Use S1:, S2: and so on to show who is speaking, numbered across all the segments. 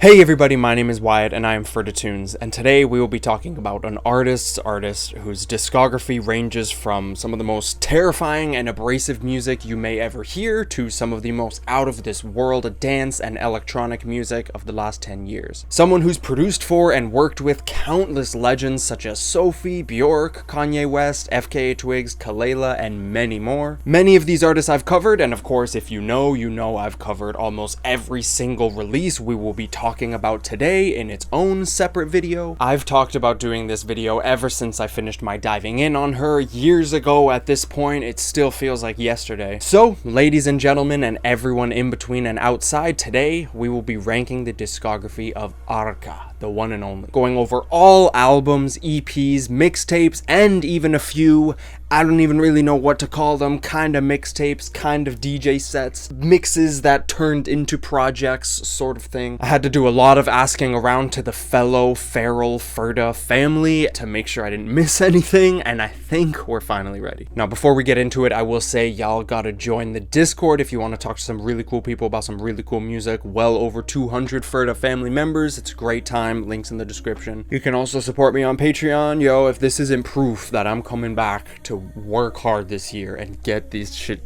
S1: Hey everybody, my name is Wyatt and I am Ferda Tunes, and today we will be talking about an artist whose discography ranges from some of the most terrifying and abrasive music you may ever hear to some of the most out of this world dance and electronic music of the last 10 years. Someone who's produced for and worked with countless legends such as Sophie, Bjork, Kanye West, FKA Twigs, Kalela, and many more. Many of these artists I've covered, and of course if you know I've covered almost every single release we will be talking about today in its own separate video. I've talked about doing this video ever since I finished my diving in on her years ago. At this point, it still feels like yesterday. So, ladies and gentlemen, and everyone in between and outside, today we will be ranking the discography of Arca, the one and only. Going over all albums, EPs, mixtapes, and even a few, I don't even really know what to call them, kind of mixtapes, kind of DJ sets, mixes that turned into projects, sort of thing. I had to do a lot of asking around to the fellow feral Ferda family to make sure I didn't miss anything, and I think we're finally ready. Now, before we get into it, I will say y'all gotta join the Discord if you want to talk to some really cool people about some really cool music. Well over 200 Ferda family members. It's a great time. Links in the description. You can also support me on Patreon. Yo, if this isn't proof that I'm coming back to work hard this year and get these shit.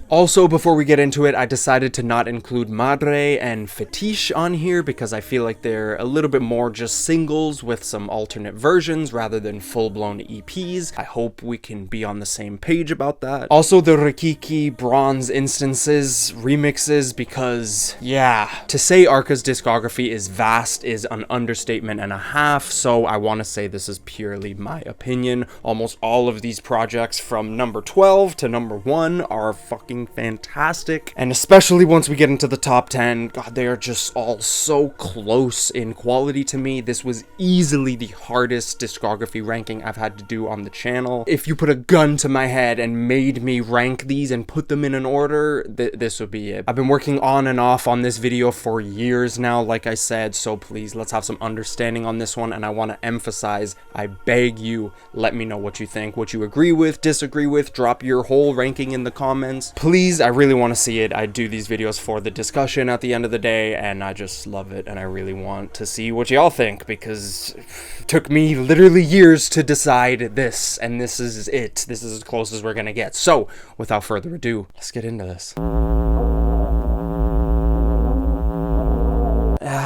S1: Also, before we get into it, I decided to not include Madre and Fetiche on here because I feel like they're a little bit more just singles with some alternate versions rather than full-blown EPs. I hope we can be on the same page about that. Also, the Rikiki Bronze instances, remixes, because, yeah, to say Arca's discography is vast is an understatement and a half, so I want to say this is purely my opinion. Almost all of these projects from number 12 to number 1 are fucking fantastic, and especially once we get into the top 10, god, they are just all so close in quality to me. This was easily the hardest discography ranking I've had to do on the channel. If you put a gun to my head and made me rank these and put them in an order, this would be it. I've been working on and off on this video for years now, like I said, so please, let's have some understanding on this one, and I want to emphasize, I beg you, let me know what you think, what you agree with, disagree with, drop your whole ranking in the comments. Please, I really want to see it. I do these videos for the discussion at the end of the day, and I just love it, and I really want to see what y'all think, because it took me literally years to decide this, and this is it. This is as close as we're gonna get. So, without further ado, let's get into this.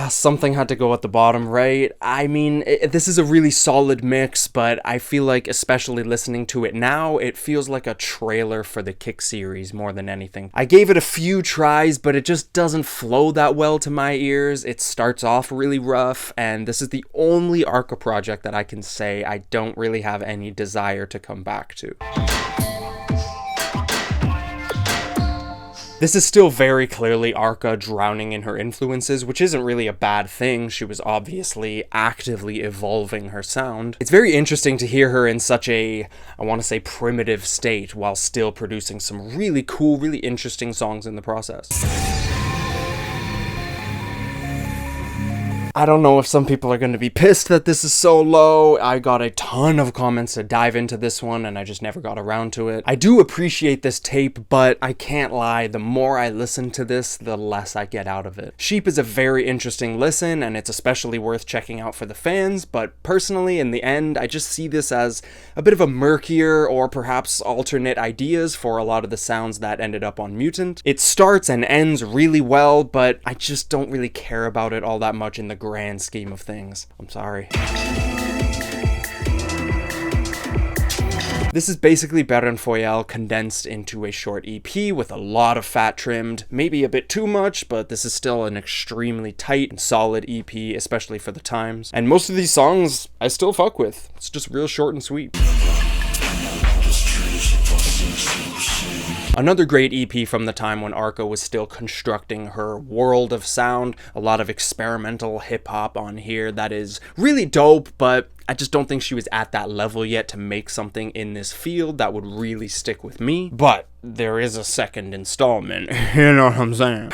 S1: Something had to go at the bottom, right? I mean, this is a really solid mix, but I feel like, especially listening to it now, it feels like a trailer for the Kick series more than anything. I gave it a few tries, but it just doesn't flow that well to my ears. It starts off really rough, and this is the only Arca project that I can say I don't really have any desire to come back to. This is still very clearly Arca drowning in her influences, which isn't really a bad thing. She was obviously actively evolving her sound. It's very interesting to hear her in such a, I want to say, primitive state while still producing some really cool, really interesting songs in the process. I don't know if some people are going to be pissed that this is so low. I got a ton of comments to dive into this one, and I just never got around to it. I do appreciate this tape, but I can't lie, the more I listen to this, the less I get out of it. Sheep is a very interesting listen, and it's especially worth checking out for the fans, but personally, in the end, I just see this as a bit of a murkier or perhaps alternate ideas for a lot of the sounds that ended up on Mutant. It starts and ends really well, but I just don't really care about it all that much in the grand scheme of things. I'm sorry. This is basically Berenfoyal condensed into a short EP with a lot of fat trimmed, maybe a bit too much, but this is still an extremely tight and solid EP, especially for the times. And most of these songs I still fuck with. It's just real short and sweet. Another great EP from the time when Arca was still constructing her world of sound. A lot of experimental hip-hop on here that is really dope, but I just don't think she was at that level yet to make something in this field that would really stick with me. But there is a second installment, you know what I'm saying?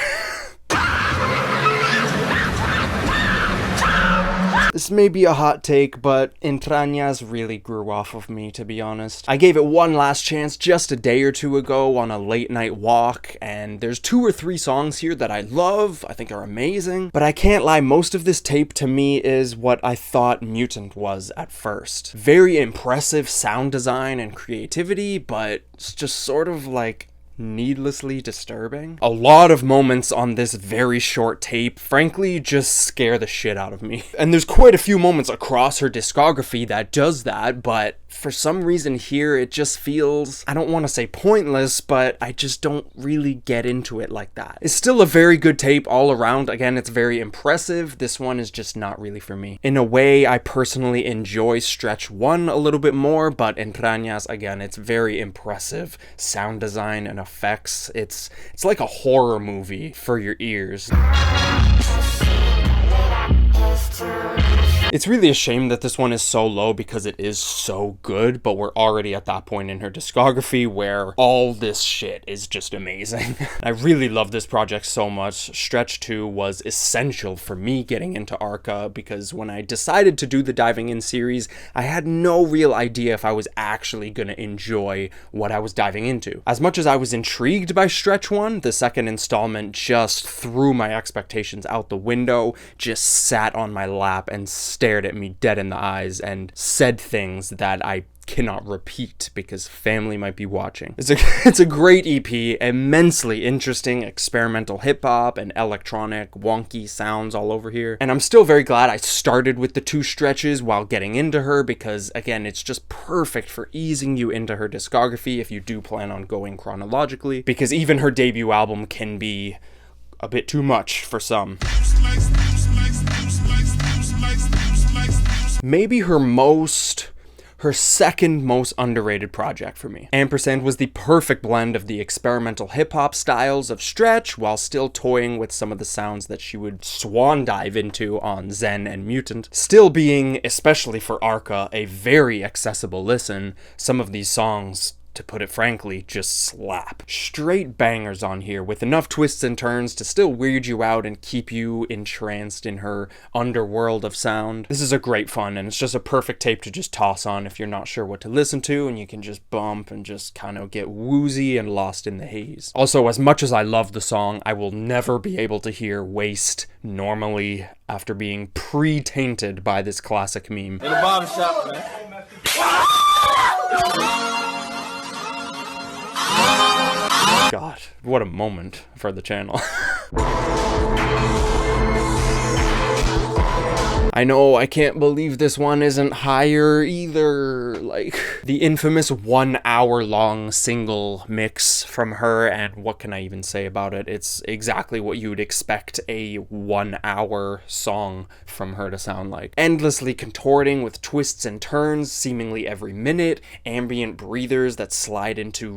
S1: This may be a hot take, but Entrañas really grew off of me, to be honest. I gave it one last chance just a day or two ago on a late night walk, and there's 2 or 3 songs here that I love, I think are amazing, but I can't lie, most of this tape to me is what I thought Mutant was at first. Very impressive sound design and creativity, but it's just sort of like needlessly disturbing. A lot of moments on this very short tape, frankly, just scare the shit out of me. And there's quite a few moments across her discography that does that, but for some reason here, it just feels, I don't want to say pointless, but I just don't really get into it like that. It's still a very good tape all around. Again, it's very impressive. This one is just not really for me. In a way, I personally enjoy Stretch 1 a little bit more, but Entrañas, again, it's very impressive sound design and effects. It's like a horror movie for your ears. It's really a shame that this one is so low because it is so good, but we're already at that point in her discography where all this shit is just amazing. I really love this project so much. Stretch 2 was essential for me getting into Arca because when I decided to do the Diving In series, I had no real idea if I was actually going to enjoy what I was diving into. As much as I was intrigued by Stretch 1, the second installment just threw my expectations out the window, just sat on my lap and stared at me dead in the eyes and said things that I cannot repeat because family might be watching. It's a great EP, immensely interesting experimental hip-hop and electronic wonky sounds all over here. And I'm still very glad I started with the 2 stretches while getting into her because, again, it's just perfect for easing you into her discography if you do plan on going chronologically, because even her debut album can be a bit too much for some. Maybe her second most underrated project for me. Ampersand was the perfect blend of the experimental hip-hop styles of Stretch while still toying with some of the sounds that she would swan dive into on Zen and Mutant, still being, especially for Arca, a very accessible listen. Some of these songs, to put it frankly, just slap. Straight bangers on here with enough twists and turns to still weird you out and keep you entranced in her underworld of sound. This is a great fun and it's just a perfect tape to just toss on if you're not sure what to listen to and you can just bump and just kind of get woozy and lost in the haze. Also, as much as I love the song, I will never be able to hear Waste normally after being pre-tainted by this classic meme. In the barbershop, man. God, what a moment for the channel. I know, I can't believe this one isn't higher either. Like, the infamous 1 hour long single mix from her, and what can I even say about it? It's exactly what you would expect a 1 hour song from her to sound like. Endlessly contorting with twists and turns seemingly every minute, ambient breathers that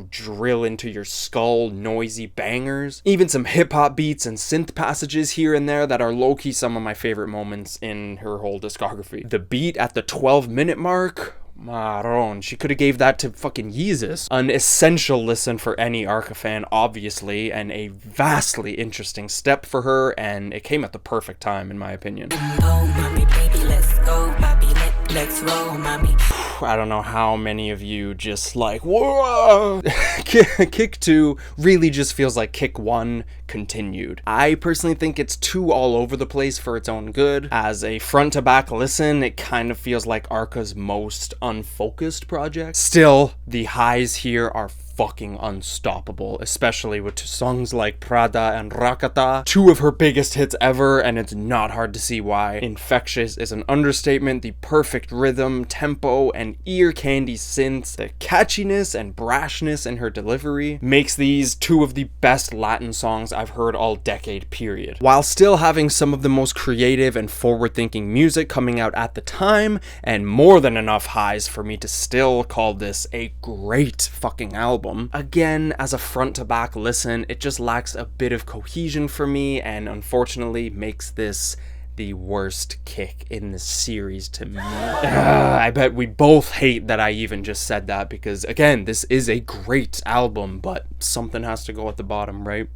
S1: drill into your skull, noisy bangers, even some hip-hop beats and synth passages here and there that are low-key some of my favorite moments in her whole discography. The beat at the 12-minute mark, Maron, she could have gave that to fucking Yeezus. An essential listen for any Arca fan, obviously, and a vastly interesting step for her, and it came at the perfect time, in my opinion. Oh, mommy, baby, let's go, mommy, let's roll, mommy. I don't know how many of you just like, whoa! Kick 2 really just feels like Kick 1 continued. I personally think it's too all over the place for its own good. As a front to back listen, it kind of feels like Arca's most unfocused project. Still, the highs here are fucking unstoppable, especially with songs like Prada and Rakata, 2 of her biggest hits ever, and it's not hard to see why. Infectious is an understatement. The perfect rhythm, tempo, and ear candy synths, the catchiness and brashness in her delivery makes these 2 of the best Latin songs I've heard all decade, period. While still having some of the most creative and forward-thinking music coming out at the time, and more than enough highs for me to still call this a great fucking album. Again, as a front to back listen, it just lacks a bit of cohesion for me and unfortunately makes this the worst kick in the series to me. I bet we both hate that I even just said that because, again, this is a great album, but something has to go at the bottom, right?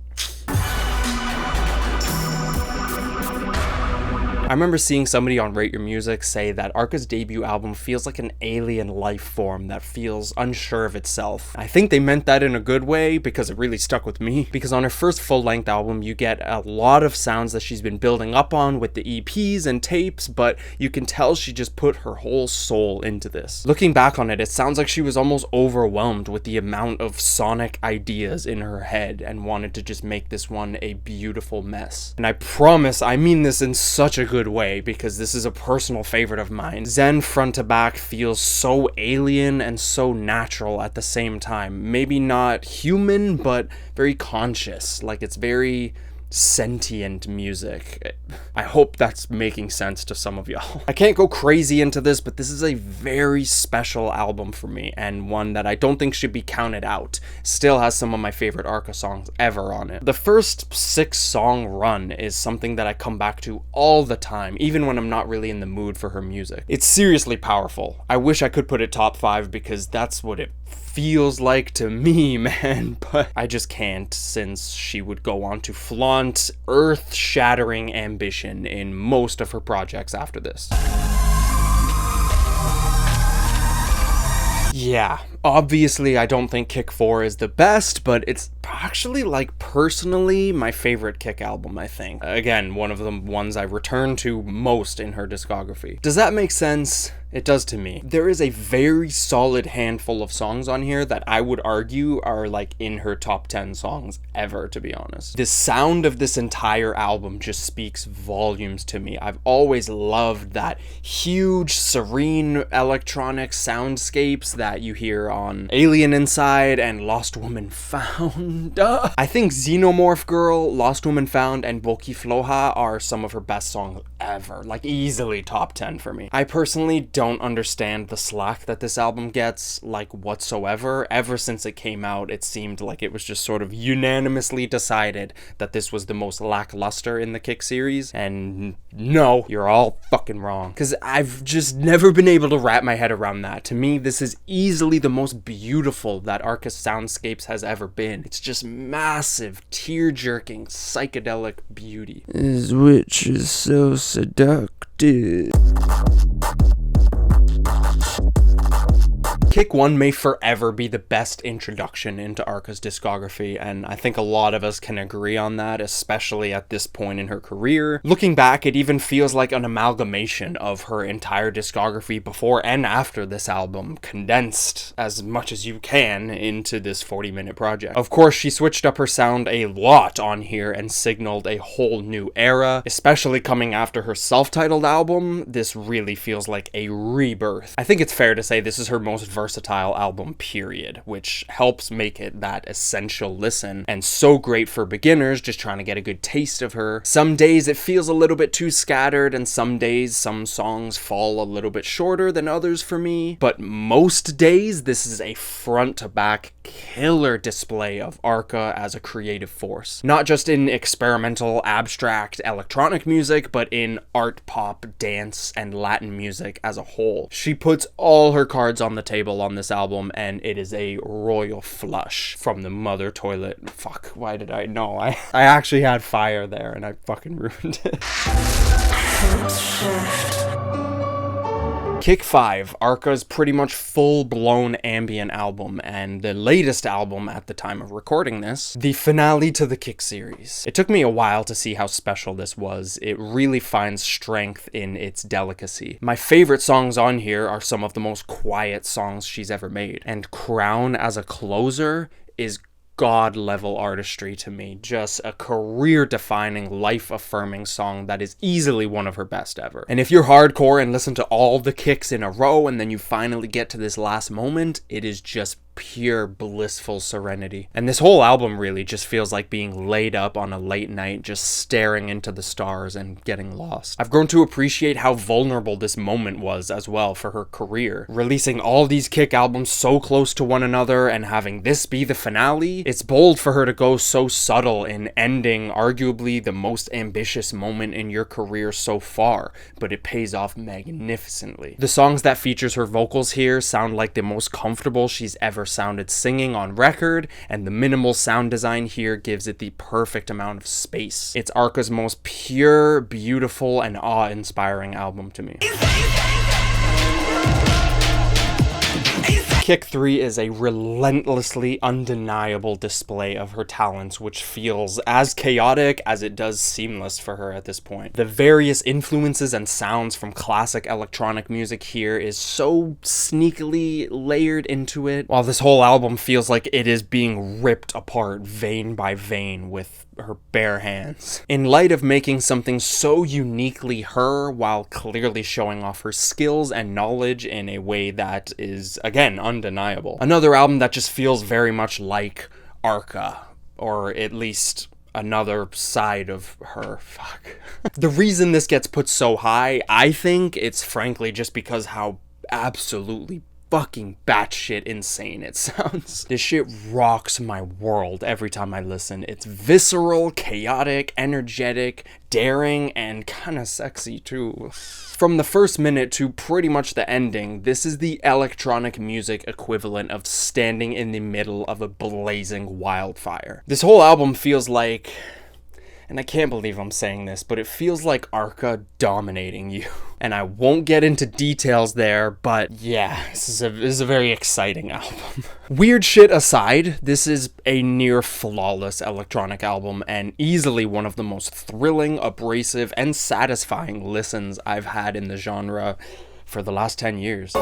S1: I remember seeing somebody on Rate Your Music say that Arca's debut album feels like an alien life form that feels unsure of itself. I think they meant that in a good way because it really stuck with me, because on her first full-length album you get a lot of sounds that she's been building up on with the EPs and tapes, but you can tell she just put her whole soul into this. Looking back on it, it sounds like she was almost overwhelmed with the amount of sonic ideas in her head and wanted to just make this one a beautiful mess. And I promise I mean this in such a good way, because this is a personal favorite of mine. Zen front to back feels so alien and so natural at the same time. Maybe not human, but very conscious. Like, it's very sentient music. I hope that's making sense to some of y'all. I can't go crazy into this, but this is a very special album for me, and one that I don't think should be counted out. Still has some of my favorite Arca songs ever on it. The first 6-song run is something that I come back to all the time, even when I'm not really in the mood for her music. It's seriously powerful. I wish I could put it top 5 because that's what it feels like to me, man, but I just can't, since she would go on to flaunt earth-shattering ambition in most of her projects after this. Yeah, obviously I don't think Kick 4 is the best, but it's actually, like, personally my favorite Kick album, I think. Again, one of the ones I return to most in her discography. Does that make sense? It does to me. There is a very solid handful of songs on here that I would argue are like in her top 10 songs ever, to be honest. The sound of this entire album just speaks volumes to me. I've always loved that huge, serene electronic soundscapes that you hear on Alien Inside and Lost Woman Found. I think Xenomorph Girl, Lost Woman Found, and Boki Floha are some of her best songs ever. Like, easily top 10 for me. I personally don't understand the slack that this album gets, like, whatsoever. Ever since it came out, it seemed like it was just sort of unanimously decided that this was the most lackluster in the Kick series, and no, you're all fucking wrong. Because I've just never been able to wrap my head around that. To me, this is easily the most beautiful that Arca Soundscapes has ever been. It's just massive, tear-jerking, psychedelic beauty.
S2: This witch is so seductive.
S1: Kick 1 may forever be the best introduction into Arca's discography, and I think a lot of us can agree on that, especially at this point in her career. Looking back, it even feels like an amalgamation of her entire discography before and after this album, condensed as much as you can into this 40-minute project. Of course, she switched up her sound a lot on here and signaled a whole new era, especially coming after her self-titled album. This really feels like a rebirth. I think it's fair to say this is her most versatile album, period, which helps make it that essential listen, and so great for beginners just trying to get a good taste of her. Some days it feels a little bit too scattered, and some days some songs fall a little bit shorter than others for me, but most days this is a front-to-back killer display of Arca as a creative force. Not just in experimental, abstract, electronic music, but in art, pop, dance, and Latin music as a whole. She puts all her cards on the table on this album, and it is a royal flush from the mother toilet. Fuck, why did I know? I actually had fire there, and I fucking ruined it. Kick 5, Arca's pretty much full-blown ambient album, and the latest album at the time of recording this, the finale to the Kick series. It took me a while to see how special this was. It really finds strength in its delicacy. My favorite songs on here are some of the most quiet songs she's ever made, and Crown as a closer is god-level artistry to me. Just a career-defining, life-affirming song that is easily one of her best ever. And if you're hardcore and listen to all the kicks in a row and then you finally get to this last moment, it is just pure blissful serenity. And this whole album really just feels like being laid up on a late night, just staring into the stars and getting lost. I've grown to appreciate how vulnerable this moment was as well for her career. Releasing all these Kick albums so close to one another and having this be the finale, it's bold for her to go so subtle in ending arguably the most ambitious moment in your career so far, but it pays off magnificently. The songs that features her vocals here sound like the most comfortable she's ever sounded singing on record, and the minimal sound design here gives it the perfect amount of space. It's Arca's most pure, beautiful, and awe-inspiring album to me. Kick 3 is a relentlessly undeniable display of her talents, which feels as chaotic as it does seamless for her at this point. The various influences and sounds from classic electronic music here is so sneakily layered into it, while this whole album feels like it is being ripped apart vein by vein with her bare hands. In light of making something so uniquely her while clearly showing off her skills and knowledge in a way that is, again, undeniable. Another album that just feels very much like Arca, or at least another side of her. Fuck. The reason this gets put so high, I think it's frankly just because how absolutely fucking batshit insane it sounds. This shit rocks my world every time I listen. It's visceral, chaotic, energetic, daring, and kinda sexy too. From the first minute to pretty much the ending, this is the electronic music equivalent of standing in the middle of a blazing wildfire. This whole album feels like, and I can't believe I'm saying this, but it feels like Arca dominating you. And I won't get into details there, but yeah, this is a very exciting album. Weird shit aside, this is a near flawless electronic album and easily one of the most thrilling, abrasive, and satisfying listens I've had in the genre for the last 10 years.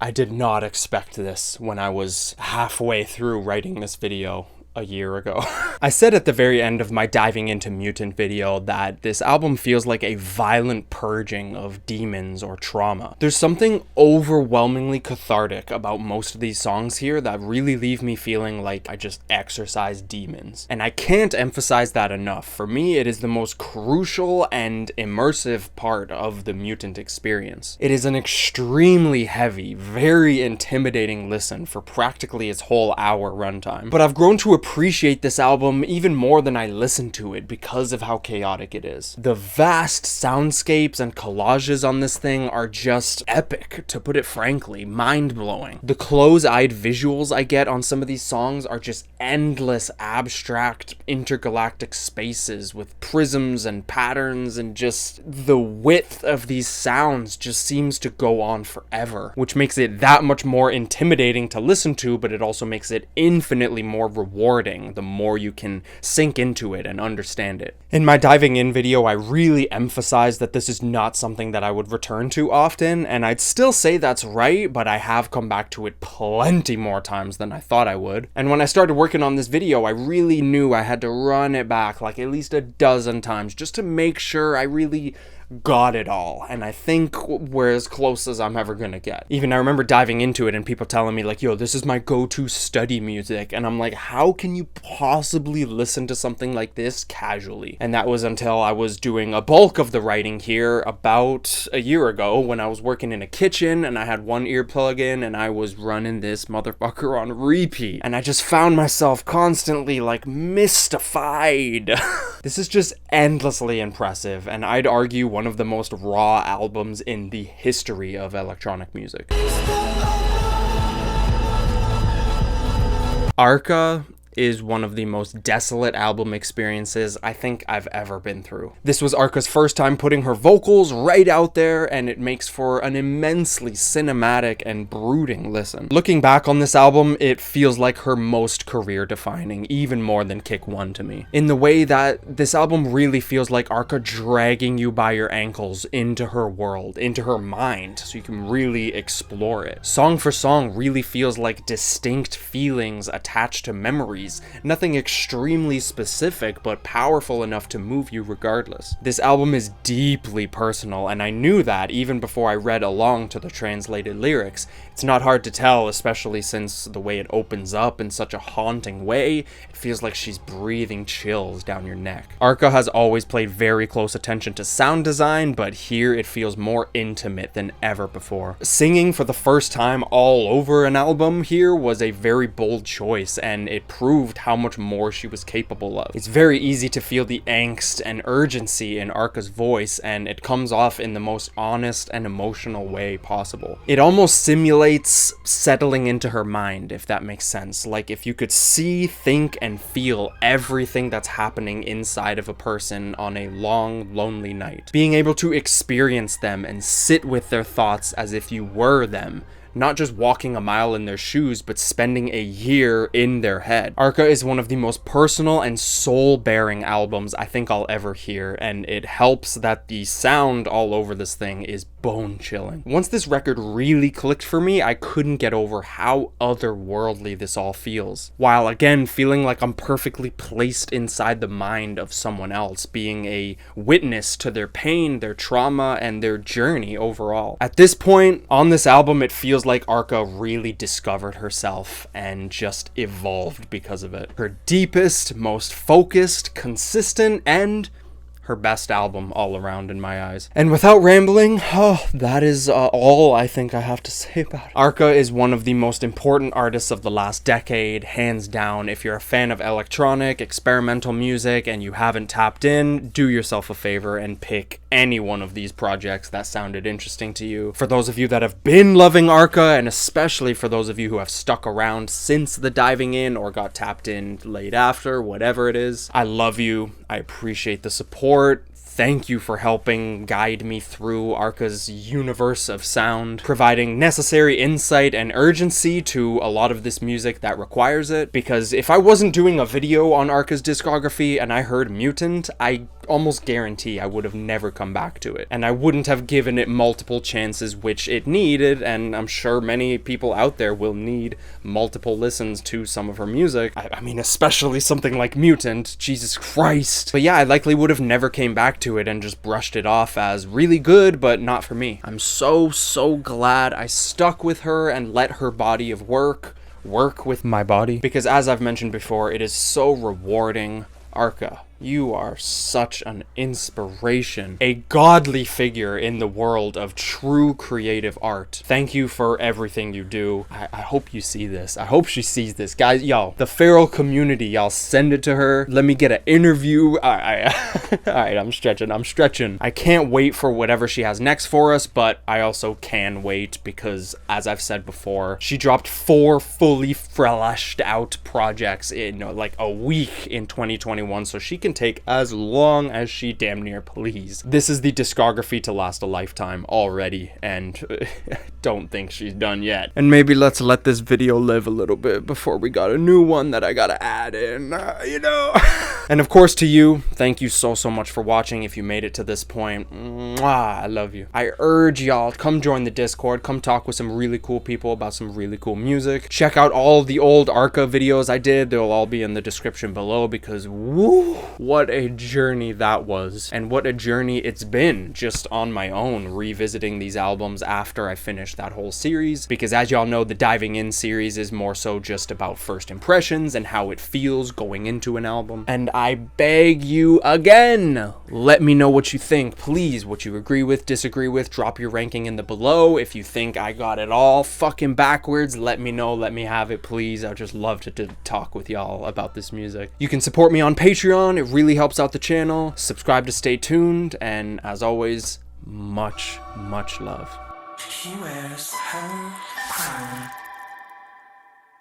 S1: I did not expect this when I was halfway through writing this video a year ago. I said at the very end of my diving into Mutant video that this album feels like a violent purging of demons or trauma. There's something overwhelmingly cathartic about most of these songs here that really leave me feeling like I just exorcised demons. And I can't emphasize that enough. For me, it is the most crucial and immersive part of the Mutant experience. It is an extremely heavy, very intimidating listen for practically its whole hour runtime. But I've grown to appreciate this album even more than I listen to it because of how chaotic it is. The vast soundscapes and collages on this thing are just epic, to put it frankly, mind-blowing. The close-eyed visuals I get on some of these songs are just endless, abstract, intergalactic spaces with prisms and patterns, and just the width of these sounds just seems to go on forever, which makes it that much more intimidating to listen to, but it also makes it infinitely more rewarding the more you can sink into it and understand it. In my diving in video, I really emphasized that this is not something that I would return to often, and I'd still say that's right, but I have come back to it plenty more times than I thought I would. And when I started working on this video, I really knew I had to run it back like at least a dozen times just to make sure I really got it all, and I think we're as close as I'm ever gonna get. Even I remember diving into it and people telling me like, yo, this is my go-to study music, and I'm like, how can you possibly listen to something like this casually? And that was until I was doing a bulk of the writing here about a year ago when I was working in a kitchen and I had one earplug in and I was running this motherfucker on repeat, and I just found myself constantly like mystified. This is just endlessly impressive, and I'd argue one of the most raw albums in the history of electronic music. Arca is one of the most desolate album experiences I think I've ever been through. This was Arca's first time putting her vocals right out there, and it makes for an immensely cinematic and brooding listen. Looking back on this album, it feels like her most career-defining, even more than Kick 1 to me. In the way that this album really feels like Arca dragging you by your ankles into her world, into her mind, so you can really explore it. Song for song really feels like distinct feelings attached to memories. Nothing extremely specific, but powerful enough to move you regardless. This album is deeply personal, and I knew that even before I read along to the translated lyrics. It's not hard to tell, especially since the way it opens up in such a haunting way, it feels like she's breathing chills down your neck. Arca has always played very close attention to sound design, but here it feels more intimate than ever before. Singing for the first time all over an album here was a very bold choice, and it proved proved how much more she was capable of. It's very easy to feel the angst and urgency in Arca's voice, and it comes off in the most honest and emotional way possible. It almost simulates settling into her mind, if that makes sense. Like if you could see, think, and feel everything that's happening inside of a person on a long, lonely night. Being able to experience them and sit with their thoughts as if you were them. Not just walking a mile in their shoes, but spending a year in their head. Arca is one of the most personal and soul-bearing albums I think I'll ever hear, and it helps that the sound all over this thing is bone-chilling. Once this record really clicked for me, I couldn't get over how otherworldly this all feels, while again feeling like I'm perfectly placed inside the mind of someone else, being a witness to their pain, their trauma, and their journey overall. At this point on this album, it feels like Arca really discovered herself and just evolved because of it. Her deepest, most focused, consistent, and her best album all around in my eyes. And without rambling, that is all I think I have to say about it. Arca is one of the most important artists of the last decade, hands down. If you're a fan of electronic, experimental music, and you haven't tapped in, do yourself a favor and pick any one of these projects that sounded interesting to you. For those of you that have been loving Arca, and especially for those of you who have stuck around since the diving in or got tapped in late after, whatever it is, I love you. I appreciate the support. Thank you for helping guide me through Arca's universe of sound, providing necessary insight and urgency to a lot of this music that requires it. Because if I wasn't doing a video on Arca's discography and I heard Mutant, I almost guarantee I would have never come back to it. And I wouldn't have given it multiple chances, which it needed, and I'm sure many people out there will need multiple listens to some of her music. I mean, especially something like Mutant, Jesus Christ. But yeah, I likely would have never came back to it and just brushed it off as really good, but not for me. I'm so glad I stuck with her and let her body of work with my body, because as I've mentioned before, it is so rewarding. Arca, you are such an inspiration, a godly figure in the world of true creative art. Thank you for everything you do. I hope you see this. I hope she sees this. Guys, y'all, the feral community, y'all send it to her. Let me get an interview. Alright, I'm stretching. I can't wait for whatever she has next for us, but I also can wait because, as I've said before, she dropped 4 fully fleshed out projects in like a week in 2021, so she can take as long as she damn near please. This is the discography to last a lifetime already, and don't think she's done yet. And maybe let's let this video live a little bit before we got a new one that I gotta add in, you know. And of course to you, thank you so much for watching. If you made it to this point, mwah, I love you. I urge y'all, come join the Discord, come talk with some really cool people about some really cool music. Check out all the old Arca videos I did. They'll all be in the description below, because woo, what a journey that was, and what a journey it's been just on my own, revisiting these albums after I finished that whole series, because as y'all know, the Diving In series is more so just about first impressions and how it feels going into an album. And I beg you again, let me know what you think, please, what you agree with, disagree with. Drop your ranking in the below. If you think I got it all fucking backwards, let me know, let me have it, please. I'd just love to talk with y'all about this music. You can support me on Patreon, it really helps out the channel. Subscribe to stay tuned, and as always, much love.
S3: She wears her crown.